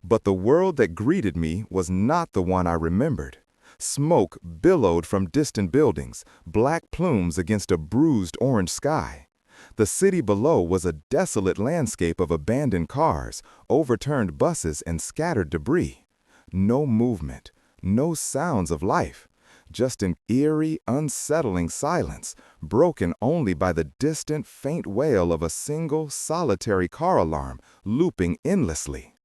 But the world that greeted me was not the one I remembered. Smoke billowed from distant buildings, black plumes against a bruised orange sky. The city below was a desolate landscape of abandoned cars, overturned buses, and scattered debris. No movement, no sounds of life, just an eerie, unsettling silence, broken only by the distant, faint wail of a single, solitary car alarm looping endlessly.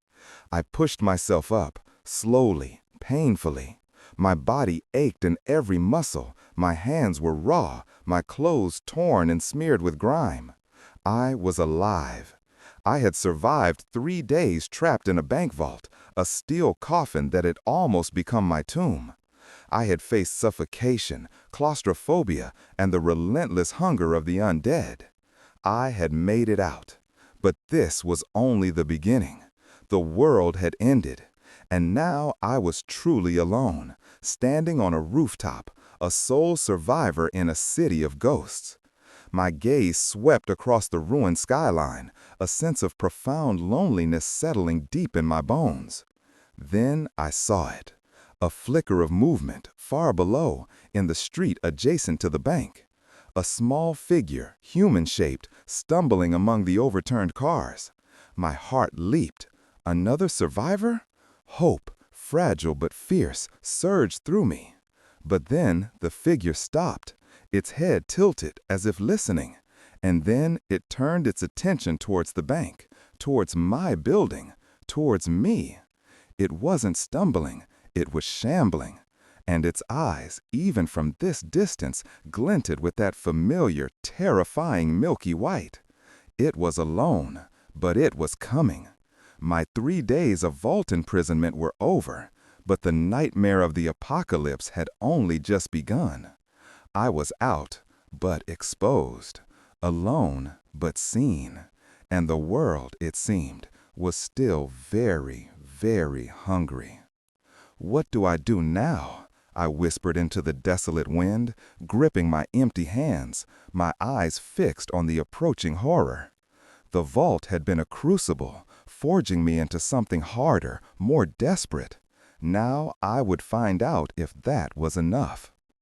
I pushed myself up, slowly, painfully. My body ached in every muscle, my hands were raw, my clothes torn and smeared with grime. I was alive. I had survived 3 days trapped in a bank vault, a steel coffin that had almost become my tomb. I had faced suffocation, claustrophobia, and the relentless hunger of the undead. I had made it out. But this was only the beginning. The world had ended. And now I was truly alone, standing on a rooftop, a sole survivor in a city of ghosts. My gaze swept across the ruined skyline, a sense of profound loneliness settling deep in my bones. Then I saw it, a flicker of movement far below, in the street adjacent to the bank. A small figure, human-shaped, stumbling among the overturned cars. My heart leaped. Another survivor? Hope, fragile but fierce, surged through me. But then the figure stopped, its head tilted as if listening, and then it turned its attention towards the bank, towards my building, towards me. It wasn't stumbling, it was shambling, and its eyes, even from this distance, glinted with that familiar, terrifying milky white. It was alone, but it was coming. My 3 days of vault imprisonment were over, but the nightmare of the apocalypse had only just begun. I was out, but exposed, alone, but seen, and the world, it seemed, was still very, very hungry. "What do I do now?" I whispered into the desolate wind, gripping my empty hands, my eyes fixed on the approaching horror. The vault had been a crucible, forging me into something harder, more desperate. Now I would find out if that was enough.